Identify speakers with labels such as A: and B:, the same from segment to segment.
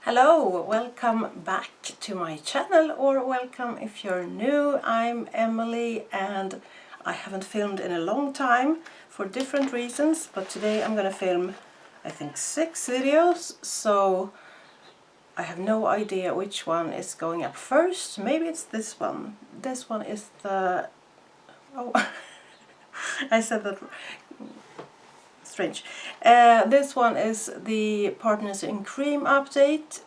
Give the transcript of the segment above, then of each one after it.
A: Hello, welcome back to my channel, or welcome if you're new. I'm Emily and I haven't filmed in a long time for different reasons, but today I'm gonna film I think 6 videos, so I have no idea which one is going up first. Maybe it's this one. This one is the... oh, I said that strange. This one is the Partners in Cream update.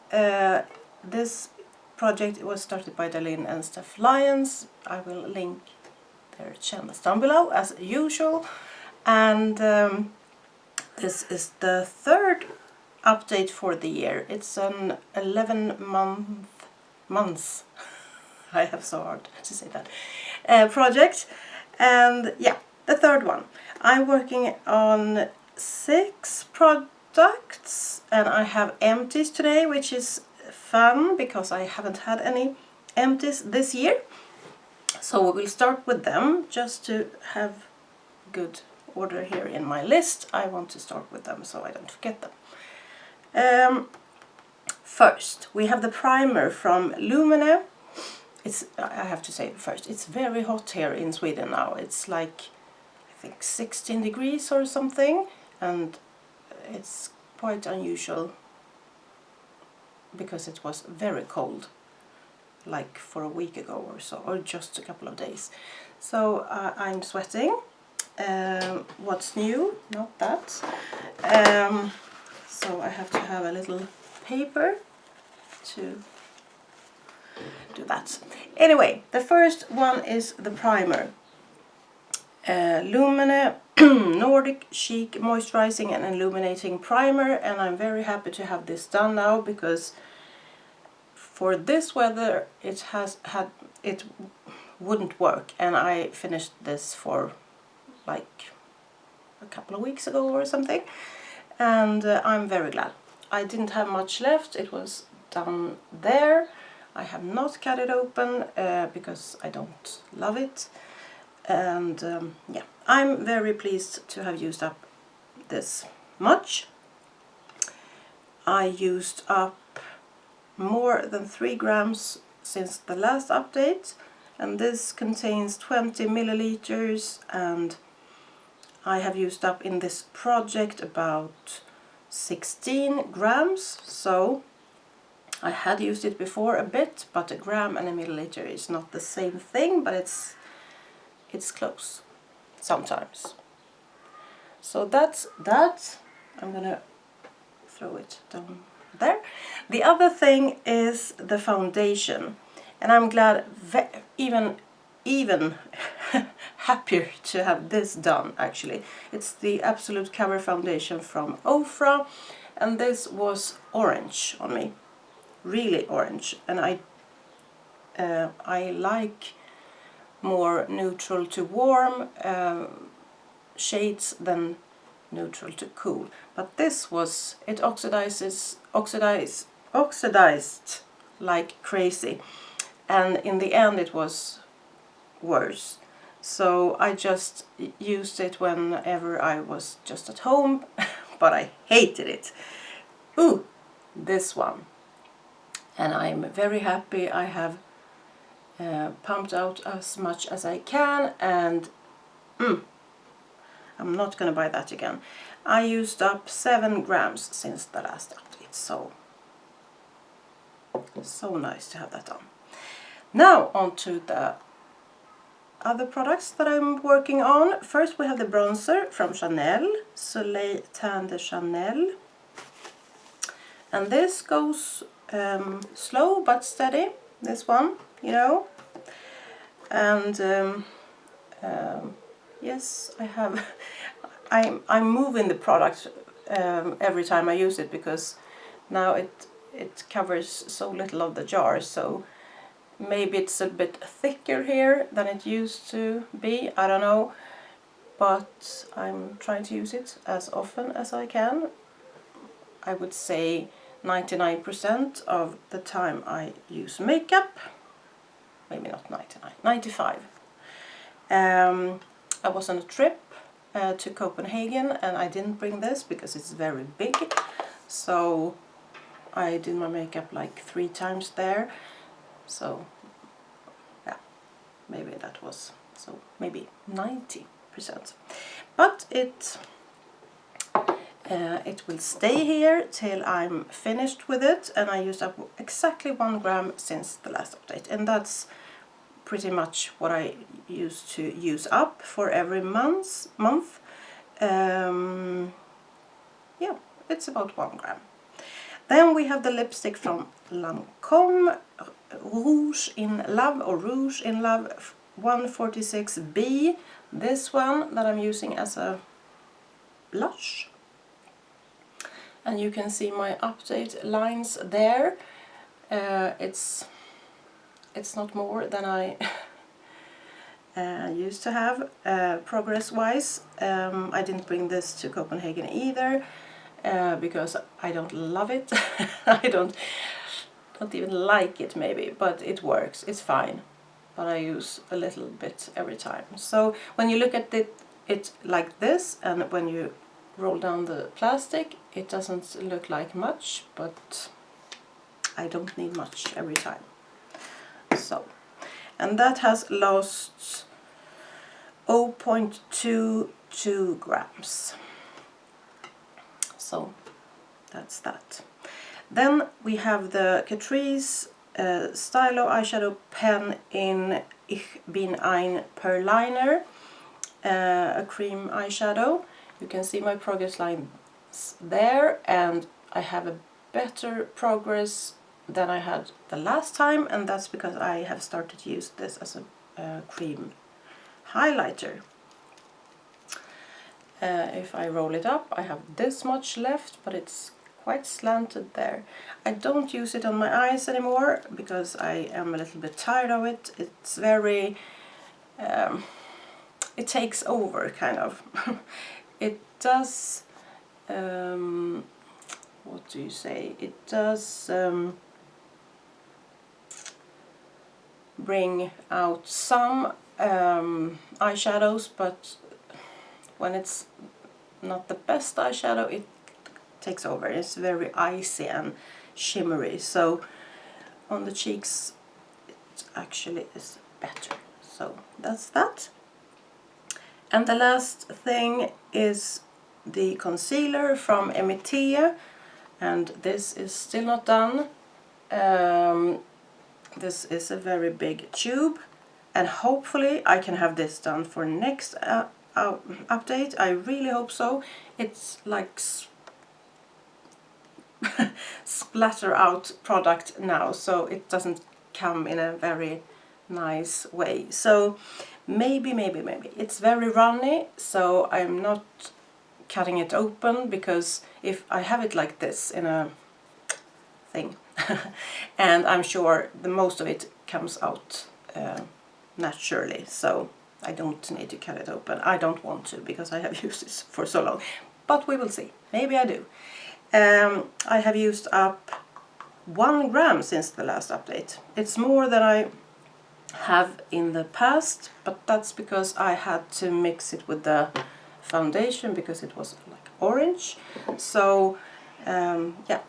A: This project was started by Darlene and Steph Lyons. I will link their channels down below as usual. And this is the third update for the year. It's an 11 months I have so hard to say that project, and yeah, the third one. I'm working on 6 products and I have empties today, which is fun because I haven't had any empties this year. So we will start with them just to have good order here in my list. I want to start with them so I don't forget them. First, we have the primer from Lumene. I have to say first, it's very hot here in Sweden now. It's like, I think 16 degrees or something, and it's quite unusual because it was very cold, like for a week ago or so, or just a couple of days. So I'm sweating. What's new? Not that. So I have to have a little paper to do that. Anyway, the first one is the primer. Lumene Nordic Chic Moisturizing and Illuminating Primer, and I'm very happy to have this done now because for this weather it wouldn't work, and I finished this for like a couple of weeks ago or something, and I'm very glad. I didn't have much left, it was down there. I have not cut it open because I don't love it, and yeah, I'm very pleased to have used up this much. I used up more than 3 grams since the last update, and this contains 20 milliliters, and I have used up in this project about 16 grams, so I had used it before a bit, but a gram and a milliliter is not the same thing, but it's close sometimes. So that's that. I'm gonna throw it down there. The other thing is the foundation, and I'm glad, even happier to have this done actually. It's the Absolute Cover Foundation from Ofra, and this was orange on me. Really orange, and I like more neutral to warm shades than neutral to cool. But this was, it oxidized like crazy, and in the end it was worse. So I just used it whenever I was just at home, but I hated it. Ooh, this one. And I'm very happy. I have pumped out as much as I can, and I'm not going to buy that again. I used up 7 grams since the last update, so nice to have that done. Now on to the other products that I'm working on. First we have the bronzer from Chanel, Soleil Teint de Chanel, and this goes slow but steady, this one, you know. And yes, I have I'm moving the product every time I use it because now it covers so little of the jar, so maybe it's a bit thicker here than it used to be, I don't know, but I'm trying to use it as often as I can. I would say 99% of the time I use makeup, maybe not 99, 95. I was on a trip to Copenhagen and I didn't bring this because it's very big, so I did my makeup like 3 times there, so yeah, maybe that was, so maybe 90%. But it will stay here till I'm finished with it, and I used up exactly 1 gram since the last update, and that's pretty much what I used to use up for every month. Yeah, it's about 1 gram. Then we have the lipstick from Lancome, Rouge in Love, or Rouge in Love 146B. This one that I'm using as a blush. And you can see my update lines there. It's not more than I used to have progress-wise. I didn't bring this to Copenhagen either because I don't love it. I don't even like it maybe, but it works, it's fine. But I use a little bit every time. So when you look at it like this, and when you roll down the plastic, it doesn't look like much, but I don't need much every time. So, and that has lost 0.22 grams. So that's that. Then we have the Catrice Stylo eyeshadow pen in Ich bin ein Perliner, a cream eyeshadow. You can see my progress lines there, and I have a better progress than I had the last time, and that's because I have started to use this as a cream highlighter. If I roll it up, I have this much left, but it's quite slanted there. I don't use it on my eyes anymore because I am a little bit tired of it. It's very... it takes over, kind of. It does... what do you say? It does bring out some eyeshadows, but when it's not the best eyeshadow, it takes over. It's very icy and shimmery, so on the cheeks it actually is better. So that's that. And the last thing is the concealer from Emitea, and this is still not done. This is a very big tube, and hopefully I can have this done for next update. I really hope so. It's like splatter out product now, so it doesn't come in a very nice way. So maybe. It's very runny, so I'm not cutting it open, because if I have it like this in a thing and I'm sure the most of it comes out naturally, so I don't need to cut it open. I don't want to, because I have used this for so long, but we will see. Maybe I do. I have used up 1 gram since the last update. It's more than I have in the past, but that's because I had to mix it with the foundation because it was like orange. So yeah,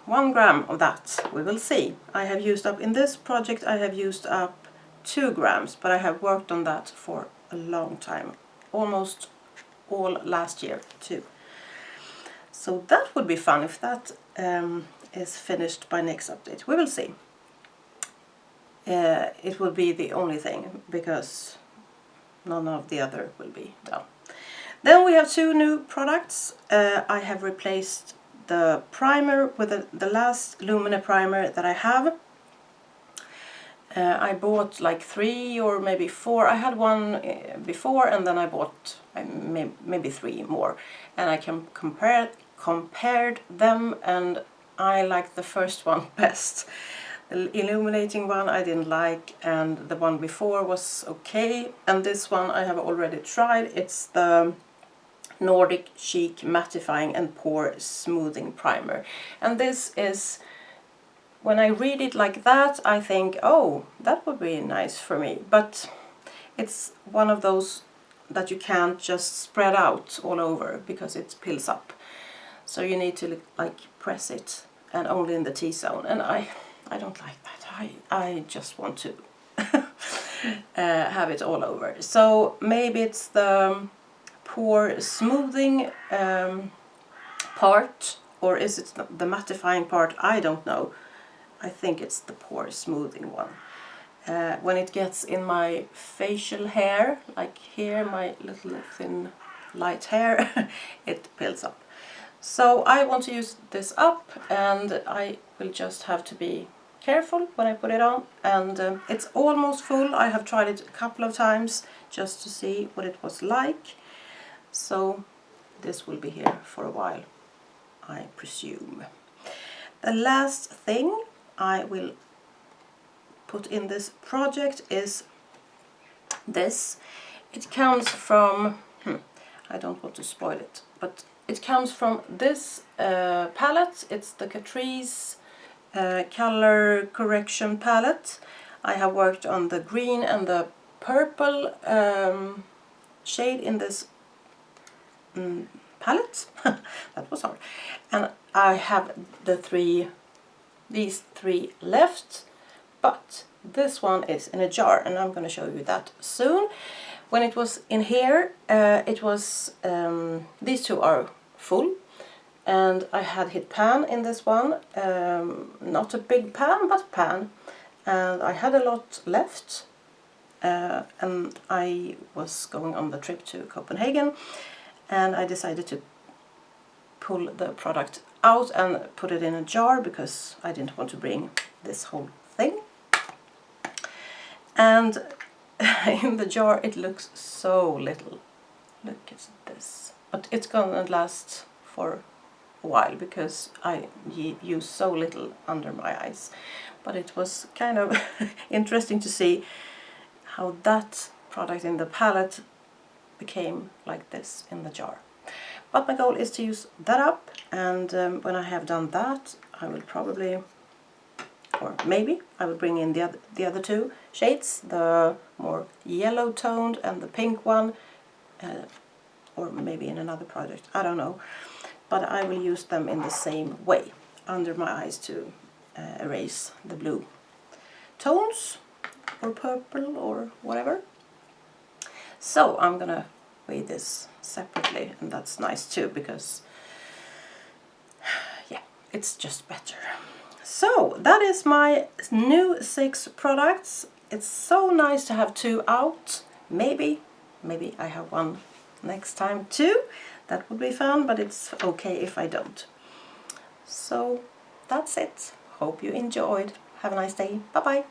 A: 1 gram of that, we will see. I have used up, in this project I have used up 2 grams, but I have worked on that for a long time, almost all last year too. So that would be fun if that is finished by next update. We will see. It will be the only thing, because none of the other will be done. Then we have 2 new products. I have replaced the primer with the last Lumina primer that I have. I bought like 3 or maybe 4. I had 1 before, and then I bought maybe 3 more, and I can compared them, and I like the first one best. The illuminating one I didn't like, and the one before was okay, and this one I have already tried. It's the Nordic Chic Mattifying and Pore Smoothing Primer, and this is, when I read it like that, I think, oh, that would be nice for me, but it's one of those that you can't just spread out all over because it pills up. So you need to like press it and only in the T-zone, and I don't like that. I just want to have it all over. So maybe it's the pore smoothing part, or is it the mattifying part? I don't know. I think it's the pore smoothing one. When it gets in my facial hair, like here, my little thin light hair, it builds up. So I want to use this up, and I will just have to be careful when I put it on. And it's almost full. I have tried it a couple of times just to see what it was like. So this will be here for a while, I presume. The last thing I will put in this project is this. It comes from, I don't want to spoil it, but it comes from this palette. It's the Catrice color correction palette. I have worked on the green and the purple shade in this palette. That was hard. And I have these three left, but this one is in a jar, and I'm going to show you that soon. When it was in here, it was these two are full, and I had hit pan in this one, not a big pan, but pan, and I had a lot left, and I was going on the trip to Copenhagen, and I decided to pull the product out and put it in a jar because I didn't want to bring this whole thing. And in the jar it looks so little. Look at this. But it's gonna last for a while because I use so little under my eyes. But it was kind of interesting to see how that product in the palette became like this in the jar. But my goal is to use that up, and when I have done that, I will probably, or maybe, I will bring in the other two shades, the more yellow toned and the pink one, or maybe in another project, I don't know. But I will use them in the same way, under my eyes, to erase the blue tones, or purple, or whatever. So I'm gonna weigh this separately, and that's nice too, because yeah, it's just better. So that is my new 6 products. It's so nice to have 2 out. Maybe I have one next time too. That would be fun, but it's okay if I don't. So that's it. Hope you enjoyed. Have a nice day. Bye bye.